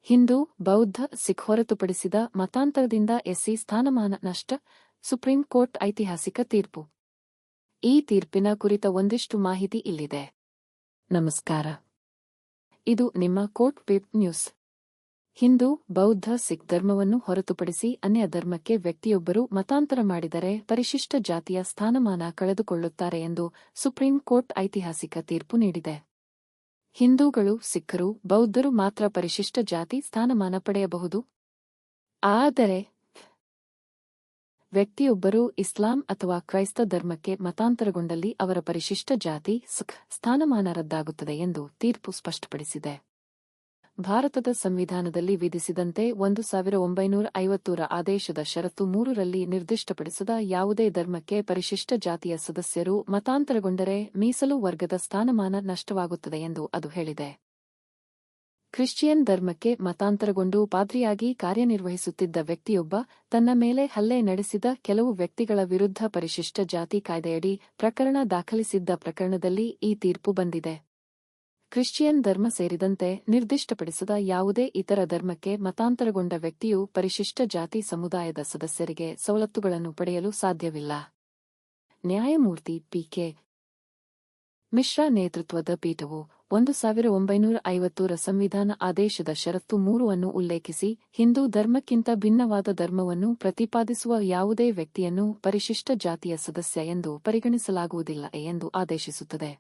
ಹಿಂದೂ, ಬೌದ್ಧ, ಸಿಖ್ ಹೊರತುಪಡಿಸಿದ ಮತಾಂತರದಿಂದ ಎಸ್ಸಿ ಸ್ಥಾನಮಾನ ನಷ್ಟ, ಸುಪ್ರೀಂ ಕೋರ್ಟ್ ಐತಿಹಾಸಿಕ ತೀರ್ಪು. ಈ ತೀರ್ಪಿನ ಕುರಿತ ಒಂದಿಷ್ಟು ಮಾಹಿತಿ ಇಲ್ಲಿದೆ. ನಮಸ್ಕಾರ. ಇದು ನಿಮ್ಮ ಕೋರ್ಟ್ ವೆಬ್ ನ್ಯೂಸ್. ಹಿಂದೂ, ಬೌದ್ಧ, ಸಿಖ್ ಧರ್ಮವನ್ನು ಹೊರತುಪಡಿಸಿ ಅನ್ಯ ಧರ್ಮಕ್ಕೆ ವ್ಯಕ್ತಿಯೊಬ್ಬರು ಮತಾಂತರ ಮಾಡಿದರೆ ಪರಿಶಿಷ್ಟ ಜಾತಿಯ ಸ್ಥಾನಮಾನ ಕಳೆದುಕೊಳ್ಳುತ್ತಾರೆ ಎಂದು ಸುಪ್ರೀಂ ಕೋರ್ಟ್ ಐತಿಹಾಸಿಕ ತೀರ್ಪು ನೀಡಿದೆ. ಹಿಂದೂಗಳು, ಸಿಖ್ಖರು, ಬೌದ್ಧರು ಮಾತ್ರ ಪರಿಶಿಷ್ಟ ಜಾತಿ ಸ್ಥಾನಮಾನ ಪಡೆಯಬಹುದು. ಆದರೆ ವ್ಯಕ್ತಿಯೊಬ್ಬರು ಇಸ್ಲಾಂ ಅಥವಾ ಕ್ರೈಸ್ತ ಧರ್ಮಕ್ಕೆ ಮತಾಂತರಗೊಂಡಲ್ಲಿ ಅವರ ಪರಿಶಿಷ್ಟ ಜಾತಿ ಸ್ಥಾನಮಾನ ರದ್ದಾಗುತ್ತದೆ ಎಂದು ತೀರ್ಪು ಸ್ಪಷ್ಟಪಡಿಸಿದೆ. ಭಾರತದ ಸಂವಿಧಾನದಲ್ಲಿ ವಿಧಿಸಿದಂತೆ 1950ರ ಆದೇಶದ ಷರತ್ತು 3ರಲ್ಲಿ ನಿರ್ದಿಷ್ಟಪಡಿಸದ ಯಾವುದೇ ಧರ್ಮಕ್ಕೆ ಪರಿಶಿಷ್ಟ ಜಾತಿಯ ಸದಸ್ಯರು ಮತಾಂತರಗೊಂಡರೆ ಮೀಸಲು ವರ್ಗದ ಸ್ಥಾನಮಾನ ನಷ್ಟವಾಗುತ್ತದೆ ಎಂದು ಅದು ಹೇಳಿದೆ. ಕ್ರಿಶ್ಚಿಯನ್ ಧರ್ಮಕ್ಕೆ ಮತಾಂತರಗೊಂಡು ಪಾದ್ರಿಯಾಗಿ ಕಾರ್ಯನಿರ್ವಹಿಸುತ್ತಿದ್ದ ವ್ಯಕ್ತಿಯೊಬ್ಬ ತನ್ನ ಮೇಲೆ ಹಲ್ಲೆ ನಡೆಸಿದ ಕೆಲವು ವ್ಯಕ್ತಿಗಳ ವಿರುದ್ಧ ಪರಿಶಿಷ್ಟ ಜಾತಿ ಕಾಯ್ದೆಯಡಿ ಪ್ರಕರಣ ದಾಖಲಿಸಿದ್ದ ಪ್ರಕರಣದಲ್ಲಿ ಈ ತೀರ್ಪು ಬಂದಿದೆ. ಕ್ರಿಶ್ಚಿಯನ್ ಧರ್ಮ ಸೇರಿದಂತೆ ನಿರ್ದಿಷ್ಟಪಡಿಸದ ಯಾವುದೇ ಇತರ ಧರ್ಮಕ್ಕೆ ಮತಾಂತರಗೊಂಡ ವ್ಯಕ್ತಿಯು ಪರಿಶಿಷ್ಟ ಜಾತಿ ಸಮುದಾಯದ ಸದಸ್ಯರಿಗೆ ಸವಲತ್ತುಗಳನ್ನು ಪಡೆಯಲು ಸಾಧ್ಯವಿಲ್ಲ. ನ್ಯಾಯಮೂರ್ತಿ ಪಿ.ಕೆ. ಮಿಶ್ರಾ ನೇತೃತ್ವದ ಪೀಠವು 1950ರ ಸಂವಿಧಾನ ಆದೇಶದ ಷರತ್ತು 3 ಉಲ್ಲೇಖಿಸಿ ಹಿಂದೂ ಧರ್ಮಕ್ಕಿಂತ ಭಿನ್ನವಾದ ಧರ್ಮವನ್ನು ಪ್ರತಿಪಾದಿಸುವ ಯಾವುದೇ ವ್ಯಕ್ತಿಯನ್ನು ಪರಿಶಿಷ್ಟ ಜಾತಿಯ ಸದಸ್ಯ ಎಂದು ಪರಿಗಣಿಸಲಾಗುವುದಿಲ್ಲ ಎಂದು ಆದೇಶಿಸುತ್ತದೆ.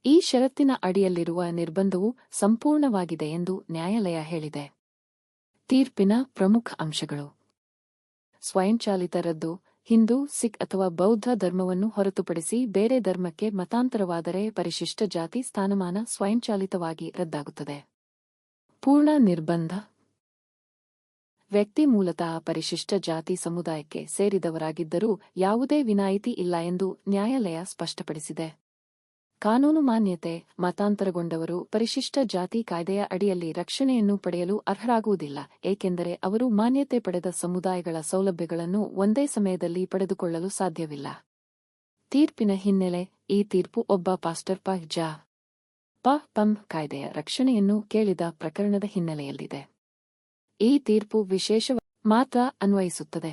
ಈ ಷರತ್ತಿನ ಅಡಿಯಲ್ಲಿರುವ ನಿರ್ಬಂಧವು ಸಂಪೂರ್ಣವಾಗಿದೆ ಎಂದು ನ್ಯಾಯಾಲಯ ಹೇಳಿದೆ. ತೀರ್ಪಿನ ಪ್ರಮುಖ ಅಂಶಗಳು: ಸ್ವಯಂಚಾಲಿತ ರದ್ದು. ಹಿಂದೂ, ಸಿಖ್ ಅಥವಾ ಬೌದ್ಧ ಧರ್ಮವನ್ನು ಹೊರತುಪಡಿಸಿ ಬೇರೆ ಧರ್ಮಕ್ಕೆ ಮತಾಂತರವಾದರೆ ಪರಿಶಿಷ್ಟ ಜಾತಿ ಸ್ಥಾನಮಾನ ಸ್ವಯಂಚಾಲಿತವಾಗಿ ರದ್ದಾಗುತ್ತದೆ. ಪೂರ್ಣ ನಿರ್ಬಂಧ. ವ್ಯಕ್ತಿ ಮೂಲತಃ ಪರಿಶಿಷ್ಟ ಜಾತಿ ಸಮುದಾಯಕ್ಕೆ ಸೇರಿದವರಾಗಿದ್ದರೂ ಯಾವುದೇ ವಿನಾಯಿತಿ ಇಲ್ಲ ಎಂದು ನ್ಯಾಯಾಲಯ ಸ್ಪಷ್ಟಪಡಿಸಿದೆ. ಕಾನೂನು ಮಾನ್ಯತೆ. ಮತಾಂತರಗೊಂಡವರು ಪರಿಶಿಷ್ಟ ಜಾತಿ ಕಾಯ್ದೆಯ ಅಡಿಯಲ್ಲಿ ರಕ್ಷಣೆಯನ್ನು ಪಡೆಯಲು ಅರ್ಹರಾಗುವುದಿಲ್ಲ, ಏಕೆಂದರೆ ಅವರು ಮಾನ್ಯತೆ ಪಡೆದ ಸಮುದಾಯಗಳ ಸೌಲಭ್ಯಗಳನ್ನು ಒಂದೇ ಸಮಯದಲ್ಲಿ ಪಡೆದುಕೊಳ್ಳಲು ಸಾಧ್ಯವಿಲ್ಲ. ತೀರ್ಪಿನ ಹಿನ್ನೆಲೆ. ಈ ತೀರ್ಪು ಒಬ್ಬ ಪಾಸ್ಟರ್ ಪಂ ಕಾಯ್ದೆಯ ರಕ್ಷಣೆಯನ್ನು ಕೇಳಿದ ಪ್ರಕರಣದ ಹಿನ್ನೆಲೆಯಲ್ಲಿದೆ. ಈ ತೀರ್ಪು ವಿಶೇಷವಾಗಿ ಮಾತ್ರ ಅನ್ವಯಿಸುತ್ತದೆ.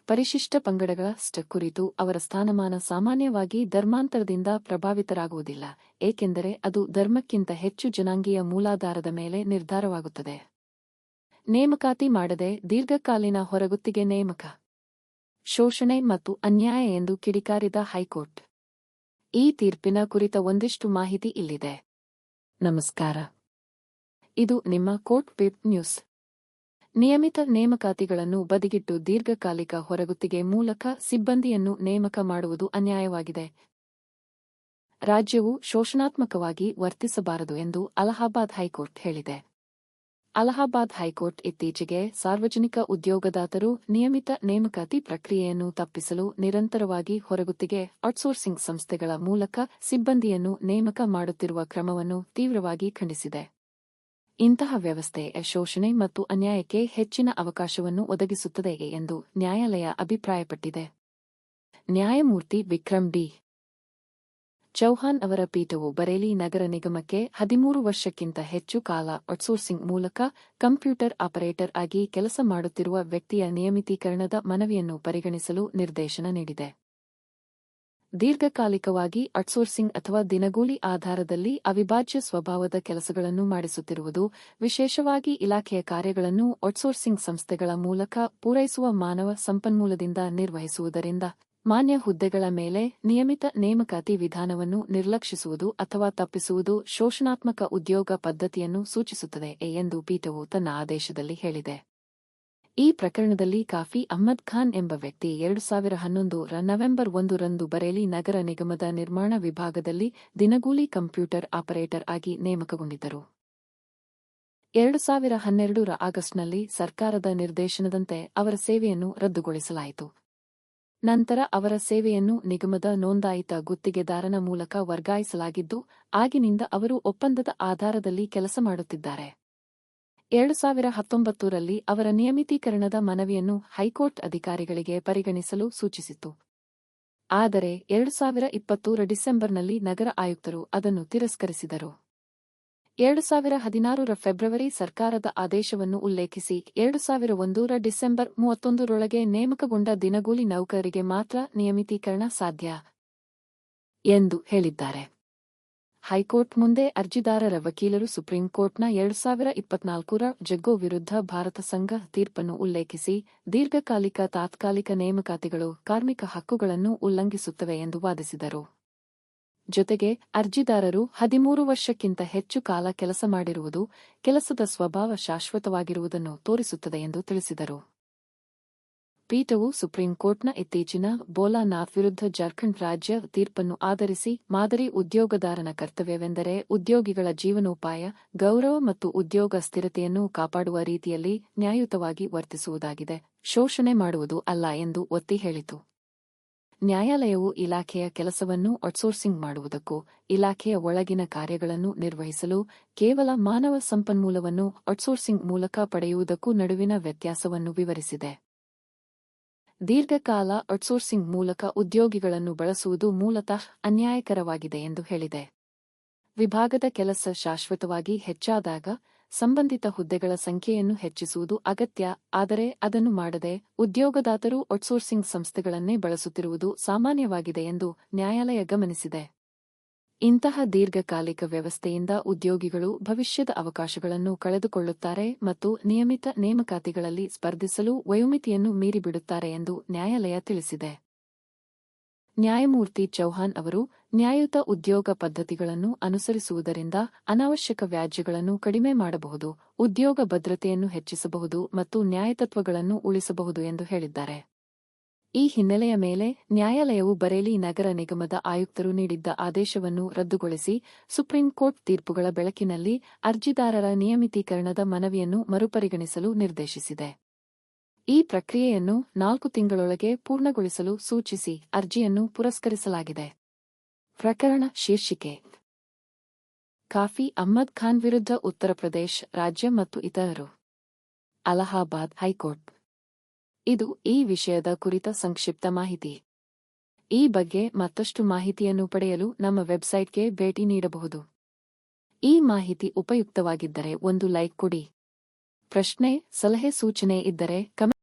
ಪರಿಶಿಷ್ಟ ಪಂಗಡಗಳ ಕುರಿತು ಅವರ ಸ್ಥಾನಮಾನ ಸಾಮಾನ್ಯವಾಗಿ ಧರ್ಮಾಂತರದಿಂದ ಪ್ರಭಾವಿತರಾಗುವುದಿಲ್ಲ, ಏಕೆಂದರೆ ಅದು ಧರ್ಮಕ್ಕಿಂತ ಹೆಚ್ಚು ಜನಾಂಗೀಯ ಮೂಲಾಧಾರದ ಮೇಲೆ ನಿರ್ಧಾರವಾಗುತ್ತದೆ. ನೇಮಕಾತಿ ಮಾಡದೆ ದೀರ್ಘಕಾಲೀನ ಹೊರಗುತ್ತಿಗೆ ನೇಮಕ ಶೋಷಣೆ ಮತ್ತು ಅನ್ಯಾಯ ಎಂದು ಕಿಡಿಕಾರಿದ ಹೈಕೋರ್ಟ್. ಈ ತೀರ್ಪಿನ ಕುರಿತ ಒಂದಿಷ್ಟು ಮಾಹಿತಿ ಇಲ್ಲಿದೆ. ನಮಸ್ಕಾರ. ಇದು ನಿಮ್ಮ ಕೋರ್ಟ್ ವೆಬ್ ನ್ಯೂಸ್. ನಿಯಮಿತ ನೇಮಕಾತಿಗಳನ್ನು ಬದಿಗಿಟ್ಟು ದೀರ್ಘಕಾಲಿಕ ಹೊರಗುತ್ತಿಗೆ ಮೂಲಕ ಸಿಬ್ಬಂದಿಯನ್ನು ನೇಮಕ ಮಾಡುವುದು ಅನ್ಯಾಯವಾಗಿದೆ. ರಾಜ್ಯವು ಶೋಷಣಾತ್ಮಕವಾಗಿ ವರ್ತಿಸಬಾರದು ಎಂದು ಅಲಹಾಬಾದ್ ಹೈಕೋರ್ಟ್ ಹೇಳಿದೆ. ಅಲಹಾಬಾದ್ ಹೈಕೋರ್ಟ್ ಇತ್ತೀಚೆಗೆ ಸಾರ್ವಜನಿಕ ಉದ್ಯೋಗದಾತರು ನಿಯಮಿತ ನೇಮಕಾತಿ ಪ್ರಕ್ರಿಯೆಯನ್ನು ತಪ್ಪಿಸಲು ನಿರಂತರವಾಗಿ ಹೊರಗುತ್ತಿಗೆ ಔಟ್ಸೋರ್ಸಿಂಗ್ ಸಂಸ್ಥೆಗಳ ಮೂಲಕ ಸಿಬ್ಬಂದಿಯನ್ನು ನೇಮಕ ಮಾಡುತ್ತಿರುವ ಕ್ರಮವನ್ನು ತೀವ್ರವಾಗಿ ಖಂಡಿಸಿದೆ. ಇಂತಹ ವ್ಯವಸ್ಥೆ ಶೋಷಣೆ ಮತ್ತು ಅನ್ಯಾಯಕ್ಕೆ ಹೆಚ್ಚಿನ ಅವಕಾಶವನ್ನು ಒದಗಿಸುತ್ತದೆ ಎಂದು ನ್ಯಾಯಾಲಯ ಅಭಿಪ್ರಾಯಪಟ್ಟಿದೆ. ನ್ಯಾಯಮೂರ್ತಿ ವಿಕ್ರಮ್ ಡಿ. ಚೌಹಾನ್ ಅವರ ಪೀಠವು ಬರೇಲಿ ನಗರ ನಿಗಮಕ್ಕೆ 13 ವರ್ಷಕ್ಕಿಂತ ಹೆಚ್ಚು ಕಾಲ ಔಟ್ಸೋರ್ಸಿಂಗ್ ಮೂಲಕ ಕಂಪ್ಯೂಟರ್ ಆಪರೇಟರ್ ಆಗಿ ಕೆಲಸ ಮಾಡುತ್ತಿರುವ ವ್ಯಕ್ತಿಯ ನಿಯಮಿತೀಕರಣದ ಮನವಿಯನ್ನು ಪರಿಗಣಿಸಲು ನಿರ್ದೇಶನ ನೀಡಿದೆ. ದೀರ್ಘಕಾಲಿಕವಾಗಿ ಔಟ್ಸೋರ್ಸಿಂಗ್ ಅಥವಾ ದಿನಗೂಲಿ ಆಧಾರದಲ್ಲಿ ಅವಿಭಾಜ್ಯ ಸ್ವಭಾವದ ಕೆಲಸಗಳನ್ನು ಮಾಡಿಸುತ್ತಿರುವುದು, ವಿಶೇಷವಾಗಿ ಇಲಾಖೆಯ ಕಾರ್ಯಗಳನ್ನು ಔಟ್ಸೋರ್ಸಿಂಗ್ ಸಂಸ್ಥೆಗಳ ಮೂಲಕ ಪೂರೈಸುವ ಮಾನವ ಸಂಪನ್ಮೂಲದಿಂದ ನಿರ್ವಹಿಸುವುದರಿಂದ ಮಾನ್ಯ ಹುದ್ದೆಗಳ ಮೇಲೆ ನಿಯಮಿತ ನೇಮಕಾತಿ ವಿಧಾನವನ್ನು ನಿರ್ಲಕ್ಷಿಸುವುದು ಅಥವಾ ತಪ್ಪಿಸುವುದು ಶೋಷಣಾತ್ಮಕ ಉದ್ಯೋಗ ಪದ್ಧತಿಯನ್ನು ಸೂಚಿಸುತ್ತದೆ ಎಂದು ಪೀಠವು ತನ್ನ ಆದೇಶದಲ್ಲಿ ಹೇಳಿದೆ. ಈ ಪ್ರಕರಣದಲ್ಲಿ ಕಾಫಿ ಅಹ್ಮದ್ ಖಾನ್ ಎಂಬ ವ್ಯಕ್ತಿ 2011ರ ನವೆಂಬರ್ 1ರಂದು ಬರೇಲಿ ನಗರ ನಿಗಮದ ನಿರ್ಮಾಣ ವಿಭಾಗದಲ್ಲಿ ದಿನಗೂಲಿ ಕಂಪ್ಯೂಟರ್ ಆಪರೇಟರ್ ಆಗಿ ನೇಮಕಗೊಂಡಿದ್ದರು. 2012ರ ಆಗಸ್ಟ್ನಲ್ಲಿ ಸರ್ಕಾರದ ನಿರ್ದೇಶನದಂತೆ ಅವರ ಸೇವೆಯನ್ನು ರದ್ದುಗೊಳಿಸಲಾಯಿತು. ನಂತರ ಅವರ ಸೇವೆಯನ್ನು ನಿಗಮದ ನೋಂದಾಯಿತ ಗುತ್ತಿಗೆದಾರನ ಮೂಲಕ ವರ್ಗಾಯಿಸಲಾಗಿದ್ದು, ಆಗಿನಿಂದ ಅವರು ಒಪ್ಪಂದದ ಆಧಾರದಲ್ಲಿ ಕೆಲಸ ಮಾಡುತ್ತಿದ್ದಾರೆ. 2019ರಲ್ಲಿ ಅವರ ನಿಯಮಿತೀಕರಣದ ಮನವಿಯನ್ನು ಹೈಕೋರ್ಟ್ ಅಧಿಕಾರಿಗಳಿಗೆ ಪರಿಗಣಿಸಲು ಸೂಚಿಸಿತು. ಆದರೆ 2020ರ ಡಿಸೆಂಬರ್ನಲ್ಲಿ ನಗರ ಆಯುಕ್ತರು ಅದನ್ನು ತಿರಸ್ಕರಿಸಿದರು. 2016 ಫೆಬ್ರವರಿ ಸರ್ಕಾರದ ಆದೇಶವನ್ನು ಉಲ್ಲೇಖಿಸಿ 2001 ಡಿಸೆಂಬರ್ 31 ನೇಮಕಗೊಂಡ ದಿನಗೂಲಿ ನೌಕರರಿಗೆ ಮಾತ್ರ ನಿಯಮಿತೀಕರಣ ಸಾಧ್ಯ ಎಂದು ಹೇಳಿದ್ದಾರೆ. ಹೈಕೋರ್ಟ್ ಮುಂದೆ ಅರ್ಜಿದಾರರ ವಕೀಲರು ಸುಪ್ರೀಂ ಕೋರ್ಟ್ನ 2024 ಜಗ್ಗೋ ವಿರುದ್ಧ ಭಾರತ ಸಂಘ ತೀರ್ಪನ್ನು ಉಲ್ಲೇಖಿಸಿ ದೀರ್ಘಕಾಲಿಕ ತಾತ್ಕಾಲಿಕ ನೇಮಕಾತಿಗಳು ಕಾರ್ಮಿಕ ಹಕ್ಕುಗಳನ್ನು ಉಲ್ಲಂಘಿಸುತ್ತವೆ ಎಂದು ವಾದಿಸಿದರು. ಜೊತೆಗೆ ಅರ್ಜಿದಾರರು 13 ವರ್ಷಕ್ಕಿಂತ ಹೆಚ್ಚು ಕಾಲ ಕೆಲಸ ಮಾಡಿರುವುದು ಕೆಲಸದ ಸ್ವಭಾವ ಶಾಶ್ವತವಾಗಿರುವುದನ್ನು ತೋರಿಸುತ್ತದೆ ಎಂದು ತಿಳಿಸಿದರು. ಪೀಠವು ಸುಪ್ರೀಂ ಕೋರ್ಟ್ನ ಇತ್ತೀಚಿನ ಭೋಲಾನಾಥ್ ವಿರುದ್ಧ ಜಾರ್ಖಂಡ್ ರಾಜ್ಯ ತೀರ್ಪನ್ನು ಆಧರಿಸಿ ಮಾದರಿ ಉದ್ಯೋಗದಾರನ ಕರ್ತವ್ಯವೆಂದರೆ ಉದ್ಯೋಗಿಗಳ ಜೀವನೋಪಾಯ, ಗೌರವ ಮತ್ತು ಉದ್ಯೋಗ ಸ್ಥಿರತೆಯನ್ನು ಕಾಪಾಡುವ ರೀತಿಯಲ್ಲಿ ನ್ಯಾಯಯುತವಾಗಿ ವರ್ತಿಸುವುದಾಗಿದೆ, ಶೋಷಣೆ ಮಾಡುವುದು ಅಲ್ಲ ಎಂದು ಒತ್ತಿ ಹೇಳಿತು. ನ್ಯಾಯಾಲಯವು ಇಲಾಖೆಯ ಕೆಲಸವನ್ನು ಔಟ್ಸೋರ್ಸಿಂಗ್ ಮಾಡುವುದಕ್ಕೂ ಇಲಾಖೆಯ ಒಳಗಿನ ಕಾರ್ಯಗಳನ್ನು ನಿರ್ವಹಿಸಲು ಕೇವಲ ಮಾನವ ಸಂಪನ್ಮೂಲವನ್ನು ಔಟ್ಸೋರ್ಸಿಂಗ್ ಮೂಲಕ ಪಡೆಯುವುದಕ್ಕೂ ನಡುವಿನ ವ್ಯತ್ಯಾಸವನ್ನು ವಿವರಿಸಿದೆ. ದೀರ್ಘಕಾಲ ಔಟ್ಸೋರ್ಸಿಂಗ್ ಮೂಲಕ ಉದ್ಯೋಗಿಗಳನ್ನು ಬಳಸುವುದು ಮೂಲತಃ ಅನ್ಯಾಯಕರವಾಗಿದೆ ಎಂದು ಹೇಳಿದೆ. ವಿಭಾಗದ ಕೆಲಸ ಶಾಶ್ವತವಾಗಿ ಹೆಚ್ಚಾದಾಗ ಸಂಬಂಧಿತ ಹುದ್ದೆಗಳ ಸಂಖ್ಯೆಯನ್ನು ಹೆಚ್ಚಿಸುವುದು ಅಗತ್ಯ, ಆದರೆ ಅದನ್ನು ಮಾಡದೆ ಉದ್ಯೋಗದಾತರು ಔಟ್ಸೋರ್ಸಿಂಗ್ ಸಂಸ್ಥೆಗಳನ್ನೇ ಬಳಸುತ್ತಿರುವುದು ಸಾಮಾನ್ಯವಾಗಿದೆ ಎಂದು ನ್ಯಾಯಾಲಯ ಗಮನಿಸಿದೆ. ಇಂತಹ ದೀರ್ಘಕಾಲಿಕ ವ್ಯವಸ್ಥೆಯಿಂದ ಉದ್ಯೋಗಿಗಳು ಭವಿಷ್ಯದ ಅವಕಾಶಗಳನ್ನು ಕಳೆದುಕೊಳ್ಳುತ್ತಾರೆ ಮತ್ತು ನಿಯಮಿತ ನೇಮಕಾತಿಗಳಲ್ಲಿ ಸ್ಪರ್ಧಿಸಲು ವಯೋಮಿತಿಯನ್ನು ಮೀರಿಬಿಡುತ್ತಾರೆ ಎಂದು ನ್ಯಾಯಾಲಯ ತಿಳಿಸಿದೆ. ನ್ಯಾಯಮೂರ್ತಿ ಚೌಹಾಣ್ ಅವರು, ನ್ಯಾಯಯುತ ಉದ್ಯೋಗ ಪದ್ಧತಿಗಳನ್ನು ಅನುಸರಿಸುವುದರಿಂದ ಅನಾವಶ್ಯಕ ವ್ಯಾಜ್ಯಗಳನ್ನು ಕಡಿಮೆ ಮಾಡಬಹುದು, ಉದ್ಯೋಗ ಭದ್ರತೆಯನ್ನು ಹೆಚ್ಚಿಸಬಹುದು ಮತ್ತು ನ್ಯಾಯತತ್ವಗಳನ್ನು ಉಳಿಸಬಹುದು ಎಂದು ಹೇಳಿದ್ದಾರೆ. ಈ ಹಿನ್ನೆಲೆಯ ಮೇಲೆ ನ್ಯಾಯಾಲಯವು ಬರೇಲಿ ನಗರ ನಿಗಮದ ಆಯುಕ್ತರು ನೀಡಿದ್ದ ಆದೇಶವನ್ನು ರದ್ದುಗೊಳಿಸಿ ಸುಪ್ರೀಂ ಕೋರ್ಟ್ ತೀರ್ಪುಗಳ ಬೆಳಕಿನಲ್ಲಿ ಅರ್ಜಿದಾರರ ನಿಯಮಿತೀಕರಣದ ಮನವಿಯನ್ನು ಮರುಪರಿಗಣಿಸಲು ನಿರ್ದೇಶಿಸಿದೆ. ಈ ಪ್ರಕ್ರಿಯೆಯನ್ನು 4 ತಿಂಗಳೊಳಗೆ ಪೂರ್ಣಗೊಳಿಸಲು ಸೂಚಿಸಿ ಅರ್ಜಿಯನ್ನು ಪುರಸ್ಕರಿಸಲಾಗಿದೆ. ಪ್ರಕರಣ ಶೀರ್ಷಿಕೆ: ಕಾಫಿ ಅಹ್ಮದ್ ಖಾನ್ ವಿರುದ್ಧ ಉತ್ತರ ಪ್ರದೇಶ ರಾಜ್ಯ ಮತ್ತು ಇತರರು. ಅಲಹಾಬಾದ್ ಹೈಕೋರ್ಟ್. ಇದು ಈ ವಿಷಯದ ಕುರಿತ ಸಂಕ್ಷಿಪ್ತ ಮಾಹಿತಿ. ಈ ಬಗ್ಗೆ ಮತ್ತಷ್ಟು ಮಾಹಿತಿಯನ್ನು ಪಡೆಯಲು ನಮ್ಮ ವೆಬ್ಸೈಟ್ಗೆ ಭೇಟಿ ನೀಡಬಹುದು. ಈ ಮಾಹಿತಿ ಉಪಯುಕ್ತವಾಗಿದ್ದರೆ ಒಂದು ಲೈಕ್ ಕೊಡಿ. ಪ್ರಶ್ನೆ, ಸಲಹೆ, ಸೂಚನೆ ಇದ್ದರೆ ಕಮೆಂಟ್